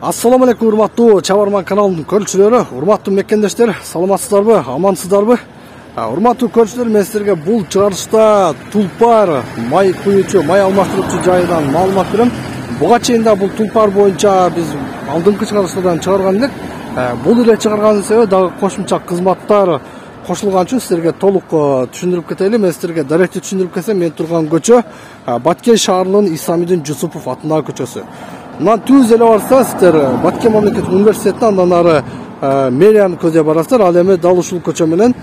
Assalamu alaikum, урматтуу Чабарман каналынын көрүүчүлөрү, урматтуу меккендештер, саламатсыздарбы, амансыздарбы? Урматтуу көрүүчүлөр, мен силерге бул чыгарылышта тулпар май куюучу, май алмаштыруучу жайынан маалымат берем. Буга чейин да бул тулпар боюнча биз алдыңкы чыгарылыштардан чыгарган элек. Бул эле чыгарганын себеби дагы кошумча кызматтар кошулган үчүн силерге толук түшүндүрүп кетели. Мен силерге даректүү түшүндүрүп кетсем, мен турган көчө Баткен шаарынын Исамидин Жусупов атындагы көчөсү. Мындан түз эле барса сиздер Баткен мамлекеттик университетине, андан ары мэриянын көздөй барасыздар. Ал эми дал ушул көчө менен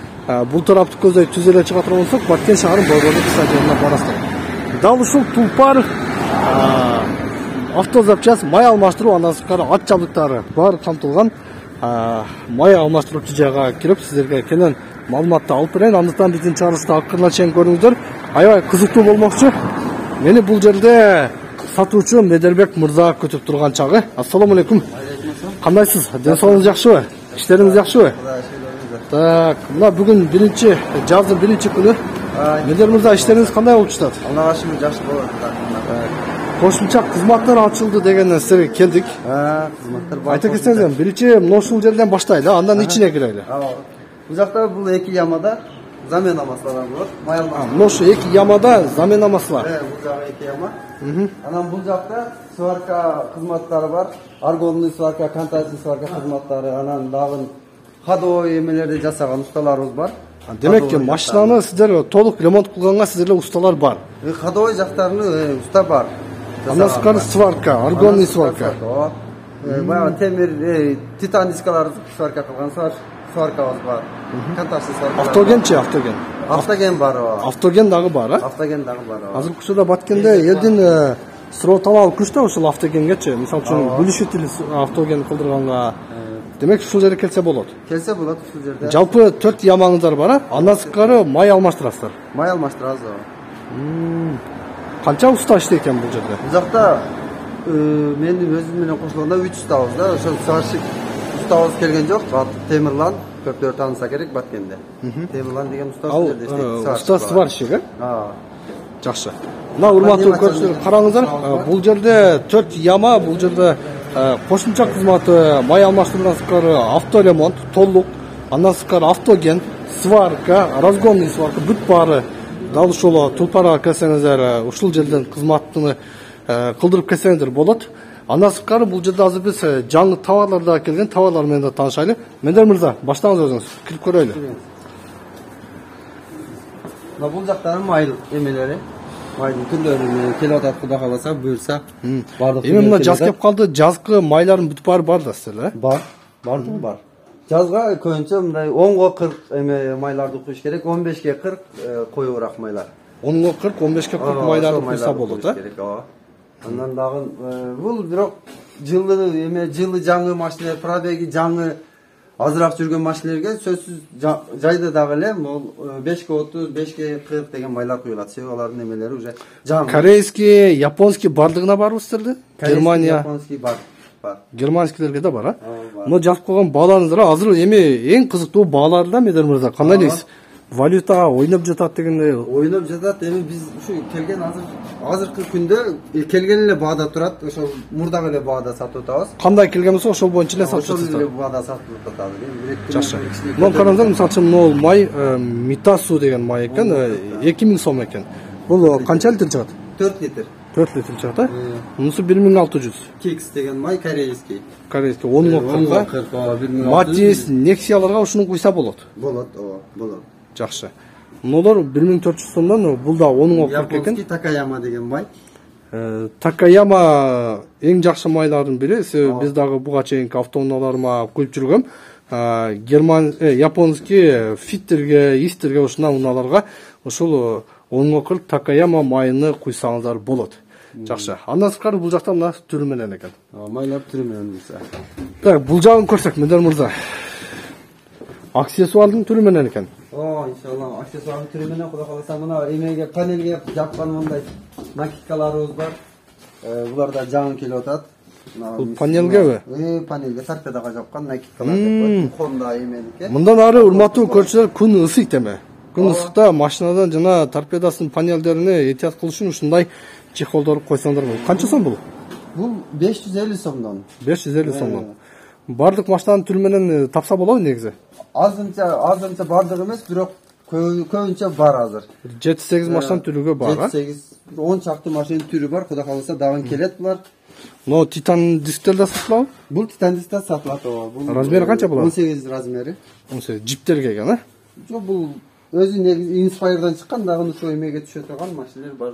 бул тарапты көздөй түз эле чыга турган болсок, Баткен шаарынын борбордук стадионуна барасыздар. Дал ушул тулпар автозапчасть, май алмаштыруу, андан сырткары ат жабдыктары баары камтылган май алмаштыруучу жайга кирип сиздерге кенен маалыматты алып берейин. Андыктан биздин чыгарылышты акырына чейин көрүңүздөр. Аябай кызыктуу болмокчу. Мени бул жерде сатуучу Медербек мырза күтүп турган чагы. Ассаламу алейкум. Кандайсыз? Ден соолугуңуз жакшыбы? Иштериңиз жакшыбы? Так, мына бүгүн жаздын биринчи күнү. Медер мырза, иштериңиз кандай болуп жатат? Аллага шүкүр, жакшы болот. Кошумча кызматтар ачылды дегенден силерге келдик. Кызматтар бар. Айта кетсеңиз, биринчи ушул жерден баштайлы, андан ичине кирели. Бул жакта бул эки ямада замена маслардан болот. Май алмаштыруу. Ошо эки ямада замена масла. Бул жагы эки яма. Анан бул жакта сварка кызматтары бар. Аргонный сварка, контактный сварка кызматтары, анан дагы ходовой эмелерди жасаган усталарыбыз бар. Демек, машинаны сиздер толук ремонт кылганга сиздерде усталар бар. Ходовой жактарын уста бар. Андан сырткары сварка, аргонный сварка. Баягы темир, титан дискаларды сварка кылган сваркабыз бар. Контактный сварка. Автогенчи, автоген. Автоген бар. Автоген дагы бар, Автоген дагы бар. Азыркы учурда Баткенде элдин суроо талабы күчтүү ушул автогенгечи. Мисалы үчүн бүлүшүтүл автоген кылдырганга. Демек, ушул жерге келсе болот. Келсе болот ушул жерде. Жалпы 4 ямаңыздар бар, андан сырткары май алмаштырасыздар. Май алмаштырабыз. Канча уста иштейт экен бул жерде? Бул жакта менин өзүм менен кошулганда 3 устабыз да. Ошол сварщик устабыз келген жок. Темирлан көптөр тааныса керек Баткенде. Темирлан деген уста ушул жерде иштейт. Уста сварщик, Жакшы. Мына урматтуу көрүүчүлөр, караңыздар, бул жерде 4 яма, бул жерде кошумча кызматы, май алмаштыруудан сырткары авторемонт, толук, андан сырткары автоген, сварка, разгонный сварка, бүт баары дал ушул тулпарга келсеңиздер, ушул жерден кызматыны кылдырып келсеңиздер болот. Андан сырткары бул жерде азыр биз жаңы товарлар да келген, товарлар менен да таанышайлы. Мендер мырза, баштаңыз өзүңүз, кирип көрөйлү. Мына бул жактагы май эмелери, майдын түрлөрү келип атат, Кудай кааласа, буюрса. Эми мына жаз кеп калды, жазгы майлардын бүт баары бар да силер, Бар. Бар. Жазга көбүнчө мындай 10го 40 эме майларды куюш керек, 15ге 40 коюураак майлар. 10го 40, 15ге 40 майларды куйса болот, Андан дагы бул бирок жылы жаңы машиналар, пробеги жаңы азыраак жүргөн машиналерге сөзсүз жайда дагы эле бул 5ге 30, 5ге 40 деген майлар куюлат. Себеби алардын эмелери уже жаңы. Корейский, японский бардыгына барбы силерде? Германия, японский бар. Германскилерге да бар, Мына жазып койгон бааларыңыздар азыр эми эң кызыктуу баалар да, Медер мырза. Кандай дейсиз? Валюта ойноп жатат дегенде. Ойноп жатат. Эми биз ушу келген азыркы күндө келген эле баада турат. Ошол мурдагы эле баада сатып атабыз. Кандай келген болсо ошол боюнча эле сатып атабыз. Ошол эле баада сатып атабыз. Жакшы. Мына караңыздар, мисалы үчүн могул май Митасу деген май экен, 2000 сом экен. Бул канча литр чыгат? 4 литр. 4 литр чыгат, Мунусу 1600. Кекс деген май корейский. Корейский 10го 40. Матис, Нексияларга ушуну куйса болот. Болот. Жакшы. Мунулар 1400 сомдон, бул да 10го 40 экен. Японский Такаяма деген май. Такаяма эң жакшы майлардын бири. Биз дагы буга чейинки автоунааларыма куюп жүргөм. Японский фиттерге, истерге ушундай унааларга ушул 10го 40 Такаяма майыны куйсаңыздар болот. Жакшы. Андан сырткары бул жакта мына түрү менен экен. Майлар түрү менен булса. Так, бул жагын көрсөк, Медер мырза. Аксессуардын түрү менен экен. Иншалла, аксессуардын түрү менен Кудай кааласа мына эмеге панелге жапкан мындай накидкаларыбыз бар. Булар да жаңы келип атат. Бул панелгеби? Панелге торпедага жапкан накидкалар. Honda эменики. Мындан ары урматтуу көрүүчүлөр, күн ысыйт эме. Күн ысыкта машинадан жана торпедасынын панелдерине этият кылыш үчүн ушундай чехолдор койсоңдар болот. Канча сом бул? Бул 550 сомдон. 550 сомдон. Бардык машинанын түрү менен тапса болобу негизи? Азынча бардык эмес, бирок көбүнчө бар азыр. 7-8 машинанын түрүгө бар, а? 7-8 10 чакты машинанын түрү бар, кудай кааласа дагы келет булар. Но титан дисктер да сатылабы? Бул титан дисктер сатылат, ооба. Размери канча болот? 18 размери. 18 джиптерге экен, а? Жок, бул өзү негизи инспайрдан чыккан, дагы ушул эмеге түшө турган машиналар бар.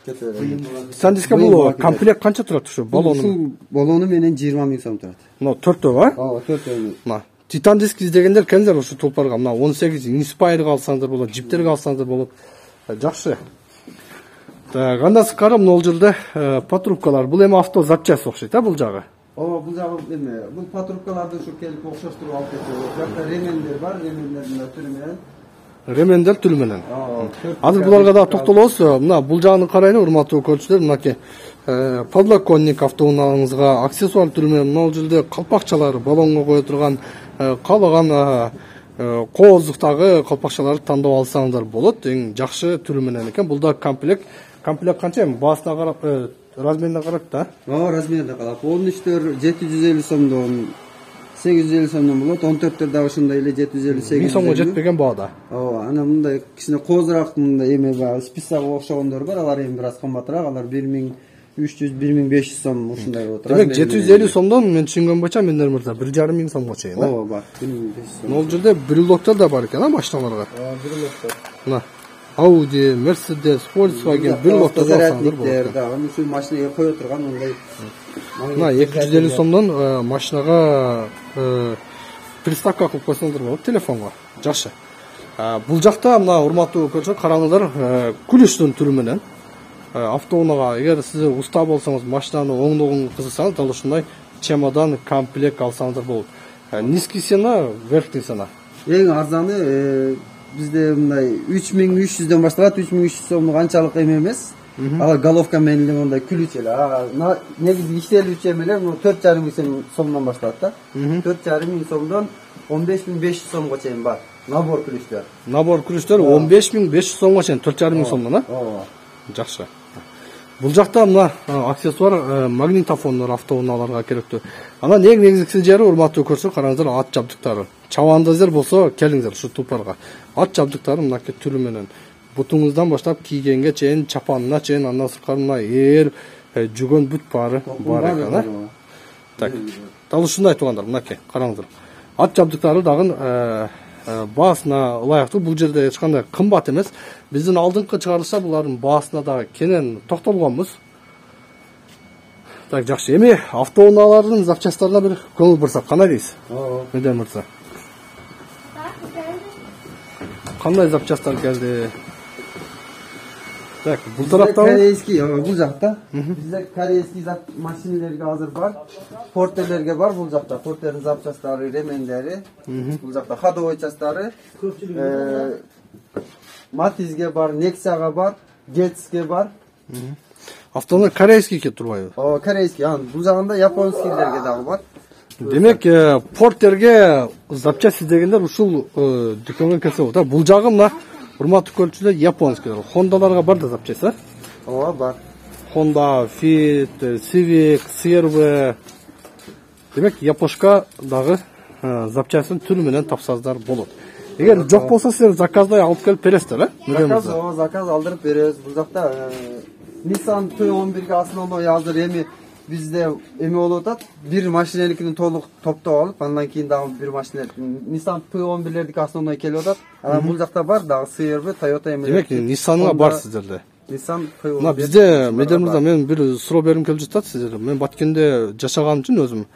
Титан дискке бул комплект канча турат ушу баллону? Ушул баллону менен 20 миң сом турат. Но 4төө, а? Ооба, 4төө. Мына титан диск издегендер келиңер ушу тулпарга. Мына 18 инспайрга алсаңдар болот, джиптерге алсаңдар болот. Жакшы. Так, андан сырткары мына жылда патрубкалар. Бул эми авто запчасть окшойт, а бул жагы? Ооба, бул жагы эме, бул патрубкаларды ушу келип окшоштуруп алып кетет. Жакта ремендер бар, ремендердин түрү менен. Ремендер түрү менен. Азыр буларга да токтолобуз. Мына бул жагын карайлы, урматтуу көрүүчүлөр. Мынакей подлоконник автоунааңызга аксессуар түрү менен мына жылда калпакчалар, баллонго кое турган каалаган кооздуктагы калпакчаларды тандап алсаңдар болот. Эң жакшы түрү менен экен. Бул да комплект. Комплект канча эми? Баасына карап, размерине карап да? Ооба, размерине карап. 13төр 750 сомдон 850 сомдон болот. 14төр дагы ушундай эле 750 1000 сомго жетпеген баада. Ооба, ана мындай кичине коозураак мындай эме бар, списагы окшогондор бар. Алар эми бир аз кымбатыраак. Алар 1300-1500 сом ушундай болот. Демек 750 сомдон мен түшүнгөн боюнча мендер мырза 1,5 сомго чейин, Ооба, бар. 1500 сом. Могул жерде брелоктор да бар экен, а машиналарга? Ооба, брелоктор. Мына Audi, Mercedes, Volkswagen брелоктор алсаңдар болот. Дагы ушул машинага кое турган мындай. Мына 250 сомдон машинага приставка кылып койсоңдар болот телефонго. Жакшы. Бул жакта мына урматтуу көрүүчүлөр караңыздар, күлүштүн түрү менен автоунаага эгер сиз уста болсоңуз, машинаны оңдогонго кызыксаңыз, дал ушундай чемодан комплект алсаңыздар болот. Низкий цена, верхний цена. Эң арзаны бизде мындай 3300дөн башталат. 3300 сомдук анчалык эме эмес. Алар головка менен эле мындай күлүч эле. Негизи иштелүүчү эме эле 4,5 миң сомдон башталат да. 4,5 миң сомдон 15500 сомго чейин бар. Набор күлүчтөр. Набор күлүчтөр 15500 сомго чейин 4,5 миң сомдон, а? Ооба. Жакшы. Бул жакта мына аксессуар магнитофондор автоунааларга керектүү. Анан эң негизгisi жери урматтуу көрсөк, караңыздар, ат жабдыктары. Чабандыңыздар болсо, келиңиздер ушу тулпарга. Ат жабдыктары мынакей түрү менен бутуңуздан баштап кийгенге чейин, чапанына чейин, андан сырткары мына жүгөн бүт баары бар экен, а? Так. Дал ушундай туугандар, мынакей, караңыздар. Ат жабдыктары дагы баасына ылайыктуу. Бул жерде эч кандай кымбат эмес. Биздин алдыңкы чыгарылышта булардын баасына дагы кенен токтолгонбуз. Так, жакшы. Эми автоунаалардын запчастарына бир көңүл бурсак, кандай дейсиз? Ооба. Меден мырза. Кандай запчасттар келди? Так, бул тарапта корейский, бул жакта. Бизде корейский машиналарга азыр бар. Портерлерге бар бул жакта. Портердин запчасттары, ремендери. Бул жакта ходовой частары. Матизге бар, Nexa'га бар, Gets'ге бар. Автоуна корейский келип турбайбы? Ооба, корейский. Бул жагында японскийлерге дагы бар. Демек, портерге запчасть издегендер ушул дүкөнгө келсе болот. Бул жагы мына урматтуу көрүүчүлөр японскийлер. Хондаларга бар да запчасть, а? Ооба, бар. Honda, Fit, Civic, CR-V. Демек, япошка дагы запчастын түрү менен тапсаңыздар болот. Эгер жок болсо, силер заказдай алып келип бересиздер, а? Заказ алдырып беребиз. Бул жакта Nissan P11'ge основной азыр эми бизде эме болуп атат. Бир машинаникин толук топтоп алып, андан кийин дагы бир машина Nissan P11'лердики основной келип атат. Анан бул жакта бар дагы CR-V, Toyota эме. Демек, Nissan'га бар сиздерде. Nissan P11. Мына бизде Медер мырза, мен бир суроо бергим келип жатат сиздерге. Мен Баткенде жашаган үчүн өзүм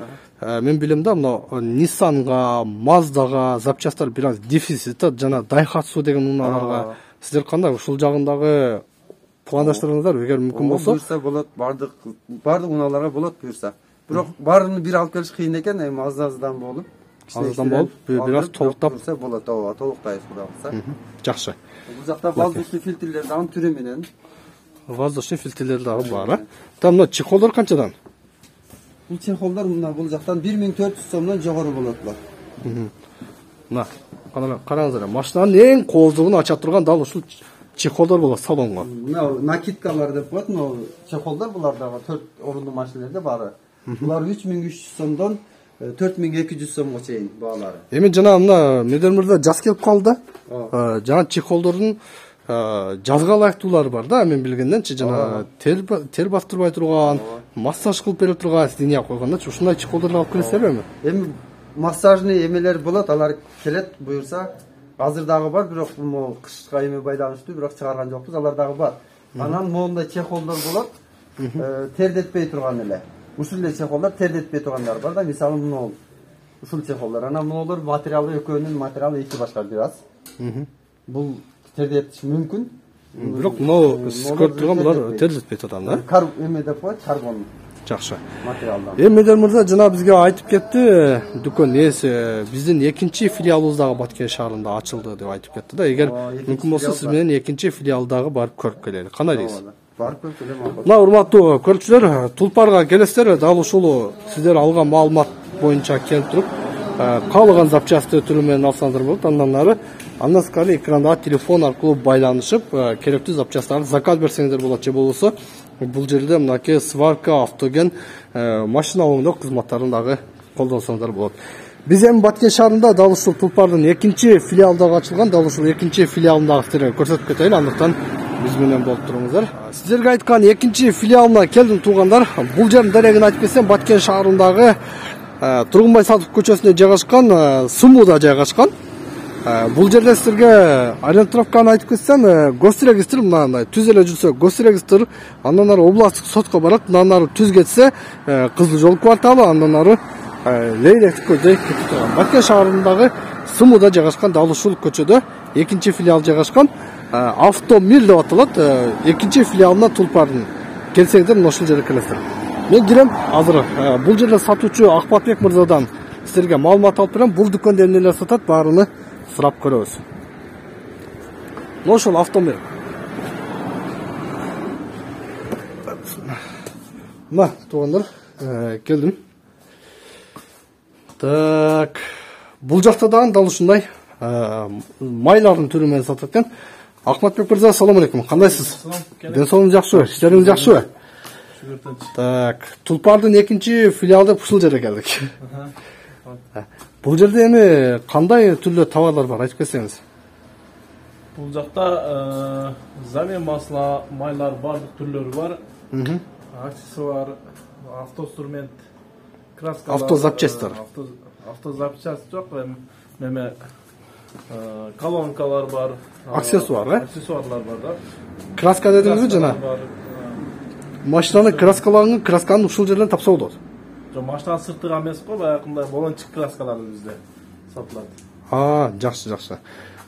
мен билем да, мына Nissan'га, Mazda'га запчасттар бир аз дефицит, жана Daihatsu деген унааларга. Сиздер кандай ушул жагындагы пландаштырыңыздар, эгер мүмкүн болсо? Буюрса болот, бардык унааларга болот буюрса. Бирок баарын бир алып келиш кыйын экен, эми аз-аздан болуп. Аздан болуп, бир аз толуктап болот, ооба, толуктайбыз кудай кылса. Жакшы. Бул жакта воздушный фильтрлер дагы түрү менен. Воздушный фильтрлер дагы бар, а? Там мына чехолдор канчадан? Бул чехолдор бул жактан 1400 сомдон жогору болот булар. Мына, караңыздар, машинанын эң кооздугун ача турган дал ушул чехолдор болот салонго. Мына накидкалар деп коет, мына чехолдор булар дагы 4 орундуу машиналерде бары. Булар 3300 сомдон 4200 сомго чейин баалары. Эми жана мына Медермирде жаз келип калды. Жана чехолдордун жазга ылайыктуулары бар да, мен билгенденчи жана тер бастырбай турган, массаж кылып бере турган сидиния койгондачы ушундай чехолдорду алып келесиздерби? Эми массажный эмелер болот, алар келет буюрса. Азыр дагы бар, бирок бул кышка эме байланыштуу, бирок чыгарган жокпуз, алар дагы бар. Анан моундай чехолдор болот, тердетпей турган эле. Ушул эле чехолдор тердетпей тургандар бар да, мисалы мына ушул чехолдор. Анан мыналар материалы экөөнүн материалы эки башка бир аз. Бул тердетиш мүмкүн. Бирок мына көрүп турган булар тердетпей турган да. Эме деп коет, карбон. Жакшы. Материалдан. Медер мырза жана бизге айтып кетти, дүкөн ээси биздин экинчи филиалыбыз дагы Баткен шаарында ачылды деп айтып кетти да. Эгер мүмкүн болсо сиз менен экинчи филиалдагы барып көрүп келели. Кандай дейсиз? Барып көрүп келем. Мына урматтуу көрүүчүлөр, Тулпарга келесиздер, дал ушул сиздер алган маалымат боюнча келип туруп, каалаган запчасты түрү менен алсаңыздар болот. Андан ары андан сырткары экранда телефон аркылуу байланышып, керектүү запчастарды заказ берсеңиздер болот же болбосо бул жерде мынакей сварка, автоген, машина оңдоо кызматтарын дагы колдонсоңуздар болот. Биз эми Баткен шаарында дал ушул Тулпардын экинчи филиалы дагы ачылган, дал ушул экинчи филиалын дагы сиздерге көрсөтүп кетели, андыктан биз менен болуп туруңуздар. Сиздерге айткан экинчи филиалына келдим туугандар. Бул жердин дарегин айтып кетсем, Баткен шаарындагы Тургунбай Сатов көчөсүнө жайгашкан, Сумуда жайгашкан. Бул жерде сиздерге ориентировканы айтып кетсем, госрегистр мынандай түз эле жүрсө госрегистр, андан ары областтык сотко барат, андан ары түз кетсе Кызыл жол кварталы, андан ары Лейлектик көчөдө кетип турган. Баткен шаарындагы Сумуда жайгашкан, дал ушул көчөдө экинчи филиал жайгашкан. Автомир деп аталат, экинчи филиалына Тулпардын. Келсеңиздер мына ушул жерге келесиздер. Мен кирем азыр. Бул жерде сатуучу Акбатбек мырзадан сиздерге маалымат алып берем. Бул дүкөндө эмнелер сатат, баарыны сурап көрөбүз. Мына ошол автомир. Мына туугандар, келдим. Так, бул жакта дагы дал ушундай майлардын түрү менен сатат экен. Акматбек мырза, ассаламу алейкум. Кандайсыз? Ден соолугуңуз жакшыбы? Иштериңиз жакшыбы? Так, Тулпардын экинчи филиалда ушул жерге келдик. Бул жерде эми кандай түрлүү товарлар бар, айтып кетсеңиз? Бул жакта замен масла, майлар бардык түрлөрү бар. Аксессуар, автоинструмент, краскалар, автозапчастар. Автозапчаст жок, эми колонкалар бар. Аксессуар, аксессуарлар бар да. Краска дедиңизби жана? Машинанын красканын ушул жерден тапса болот. Жок, машинанын сыртыга эмес го, баягындай балончик краскалар бизде сатылат. Жакшы.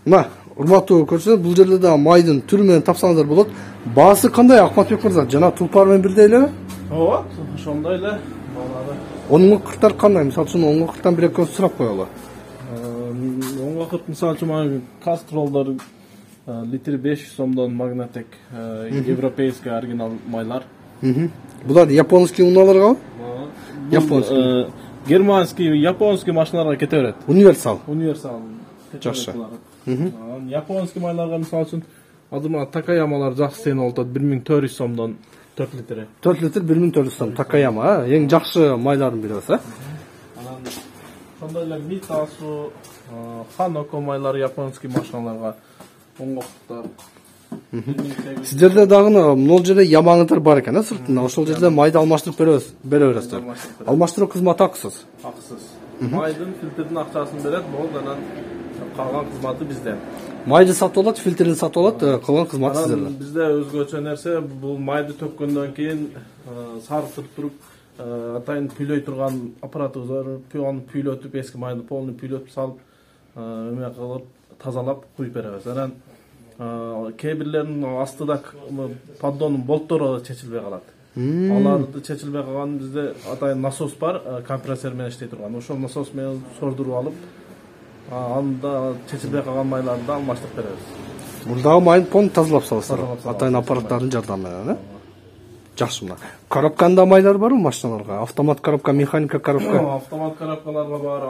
Мына, урматтуу көрсөңүз, бул жерде да майдын түрү менен тапсаңыздар болот. Баасы кандай, Акматбек мырза? Жана Тулпар менен бирдей элеби? Ооба, ошондой эле. Онун кырктар кандай? Мисалы үчүн онун кырктан бир экөөсү сурап коелу. Онун кырк мисалы үчүн кастролдор литри 500 сомдон Магнатек, европейский оригинал майлар. Булар японский унааларга? Японский. Германский, японский машиналарга кете берет. Универсал. Жакшы. Японский майларга мисалы үчүн азыр Такаямалар жакшы сеніп олтат 1400 сомдон 4 литри. 4 литр 1400 сом Такаяма, эң жакшы майлардын бири болсо. Анан ошондой эле Митасу, Ханоко майлары японский машиналарга оңгоктар. Сиздерде дагы могул жерде ямаңыздар бар экен, сыртында. Ошол жерде майды алмаштырып бере бересиздер. Алмаштыруу кызматы акысыз. Майдын фильтрдин акчасын берет, болду, анан калган кызматы бизде. Майды сатып алат, фильтрин сатып алат, калган кызмат сиздерде. Бизде өзгөчө нерсе, бул майды төккөндөн кийин сарытып туруп, атайын пүйлөй турган аппаратыбыз бар. Пиону пүйлөтүп, эски майды полный пүйлөтүп салып, эме кылып, тазалап куюп беребиз. Анан кээ бирлеринин астыда поддондун болттору чечилбей калат. Аларды чечилбей калган бизде атайын насос бар, компрессор менен иштей турган. Ошол насос менен сордуруп алып, анда чечилбей калган майларды алмаштырып беребиз. Мурдагы майын полный тазалап саласыздар. Атайын аппараттардын жардамы менен, Жакшы мына. Коробканда майлар барбы машиналарга? Автомат коробка, механика коробка. Автомат коробкаларга бар.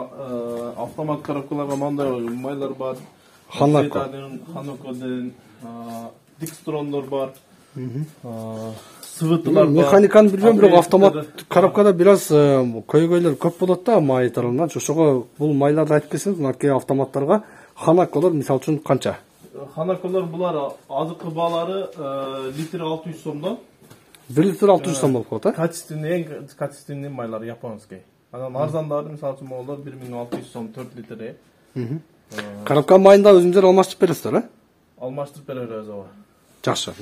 Автомат коробкаларга мындай майлар бар. Ханоко. Ханокоден, Dikstronlar бар. Свытлар бар. Механиканы билбейм, бирок автомат коробкада бир аз көйгөйлөр көп болот да май тарабынан. Ошого бул майларды айтып кетсеңиз, мынакей автоматтарга Ханаколор мисалы үчүн канча? Ханаколор булар азыркы баалары литр 600 сомдон. 1 литр 600 сом болуп калат, Качественный майлар японский. Анан арзандары мисалы үчүн болор 1600 сом 4 литр. Коробка майында өзүңүздөр алмаштырып бересиздер, э? Алмаштырып беребиз, ооба. Жакшы.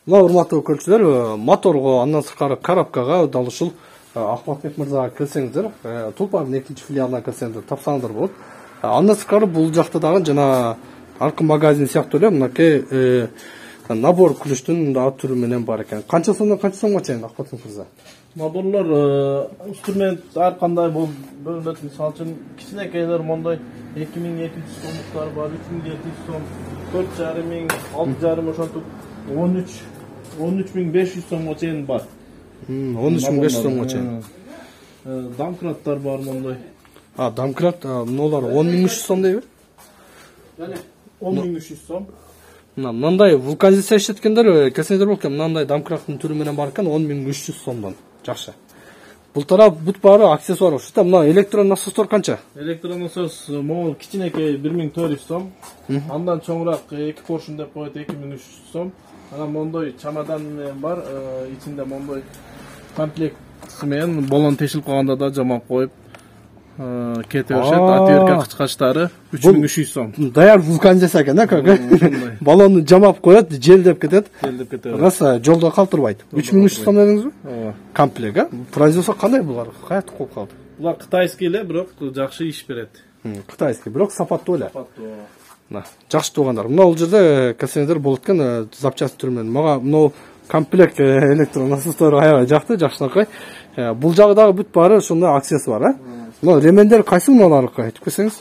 Мына урматтуу көрүүчүлөр, моторго, андан сырткары коробкага дал ушул Ахматбек мырзага келсеңиздер, Тулпардын 2-филиалына келсеңиздер тапсаңыздар болот. Андан сырткары бул жакта дагы жана аркы магазин сыяктуу эле мынакей набор күлүштүн да түрү менен бар экен. Канча сомдон канча сомго чейин Ахматбек мырза? Наборлор инструмент ар кандай бөлүнөт. Мисалы үчүн кичинекейлер мондай 2200 сомдуктар бар, 3700 сом, 4,5 миң, 6,5 ошентип 13500 сомго чейин бар. 13500 сомго чейин. Домкраттар бар мондай. Домкрат, мыналар 10300 сом дейби? Яни 10300 сом. Мындай вулканизация иштеткендер келсеңиздер болот экен. Мындай домкраттын түрү менен бар экен 10300 сомдон. Жакшы. Бул тарап бүт баары аксессуар ошо. Мына электрон насостор канча? Электрон насос могул кичинекей 1400 сом. Андан чоңураак 2 поршун деп коет 2300 сом. Анан мондой чамадан менен бар, ичинде мондой комплектси менен баллон тешилип калганда да жамап коюп кете беришет. Атырка кычкачтары 3300 сом. Даяр вулканизация экен, да, как? Баллонду жамап коет, желдеп кетет. Желдеп кетет. Раса жолдо калтырбайт. 3300 сом дедиңизби? Ооба. Комплект, а? Производство кандай булар? Каякта колуп калды? Булар кытайский эле, бирок жакшы иш берет. Кытайский, бирок сапаттуу эле. Жакшы туугандар. Мына бул жерде келсеңиздер болот экен, запчасть түрү менен. Мага мына комплект электрон насостор аябай жакты, жакшынакай. Бул жагы дагы бүт баары ошондой аксессуар, а? Мына ремендер кайсы мыналарыкы айтып кетсеңиз?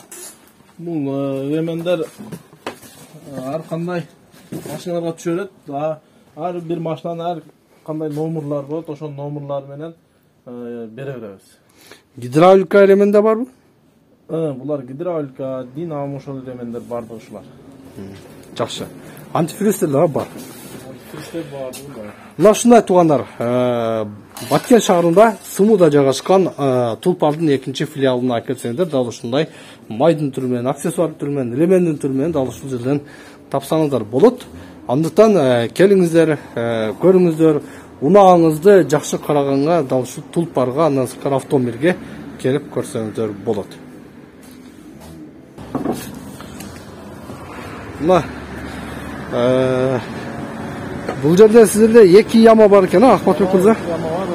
Бул ремендер ар кандай машиналарга түшө берет. Ар бир машинанын ар кандай номерлар болот, ошол номерлар менен бере беребиз. Гидравлика ремендер барбы? Булар гидравлика, динамо ошол ремендер бардыгы ушулар. Жакшы. Антифриздер дагы бар. Антифриздер бар. Мына ушундай туугандар, Баткен шаарында Сымуда жайгашкан Тулпардын 2-филиалына келсеңиздер, дал ушундай майдын түрү менен, аксессуар түрү менен, ремендин түрү менен дал ушул жерден тапсаңыздар болот. Андыктан келиңиздер, көрүңүздөр, унааңызды жакшы караганга дал ушул Тулпарга, андан сырткары автомобилге келип көрсөңүздөр болот. Мына бул жерде сиздерде 2 яма бар экен, Ахматбек мырза? Яма бар.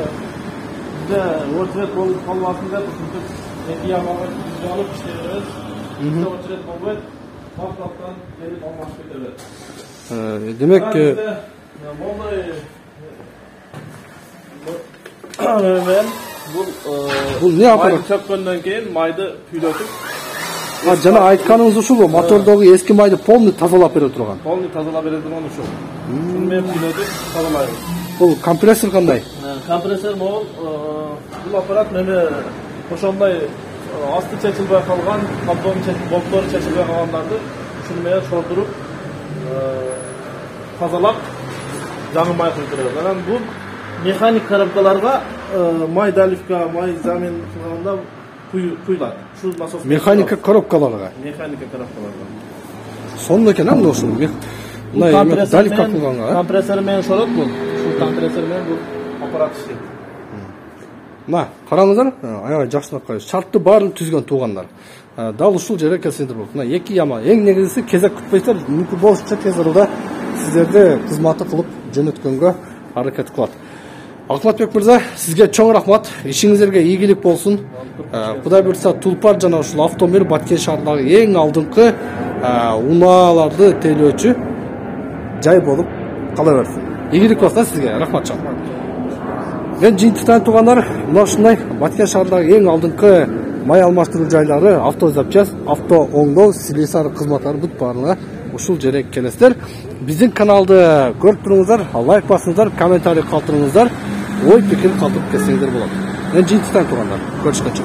Бизде очеред болуп калбасын деп, ушинтип 2 ямага жалып иштебиз. Бизде очеред болбойт, бактан келип алмашып кетебиз. Демек, мондай бул не аппарат? Чөккөндөн кийин майды күйлөтүп, жана айтканыңыз ушул, мотордогу эски майды полный тазалап бере турган. Полный тазалап бере турган ушул. Шуну менен күйлөтүп тазалайбыз. Бул компрессор кандай? Компрессор могул бул аппарат мени ошондой асты чечилбей калган, болтору чечилбей калгандарды ушуну менен шортуруп тазалап жаңы май куюп беребиз. Анан бул механик коробкаларга май доливка, май замен кылганда куюлат. Ушул насос. Механика коробкаларга. Механика коробкаларга. Сонун экен, мына ушул. Мына доливка кылганга. Компрессор менен шорот бул. Ушул компрессор менен бул аппарат иштейт. Мына, караңыздар, аябай жакшынакай шартты баарын түзгөн туугандар. Дал ушул жерге келсеңиздер болот. Мына 2 яма, эң негизгиси кезек күтпөйсүздөр, мүмкүн болушунча тез арада сиздерди кызматы кылып жөнөткөнгө аракет кылат. Ахматбек мырза, сизге чоң рахмат. Ишиңиздерге ийгилик болсун. Кудай буйрса, Тулпар жана ушул автомобиль Баткен шаарындагы эң алдыңкы унааларды тейлөөчү жай болуп кала берсин. Ийгилик болсун сизге. Рахмат чоң. Мен жыйынтыктан туугандар, мына ушундай Баткен шаарындагы эң алдыңкы май алмаштыруу жайлары, автозапчасть, авто оңдоо, слесарь кызматтары бүт баарына ушул жерге келесиздер. Биздин каналды көрүп туруңуздар, лайк басыңыздар, комментарий калтырыңыздар, ой пикир калтырып кетсеңиздер болот. Мен жыйынтыктан туугандар. Көрүшкөнчө.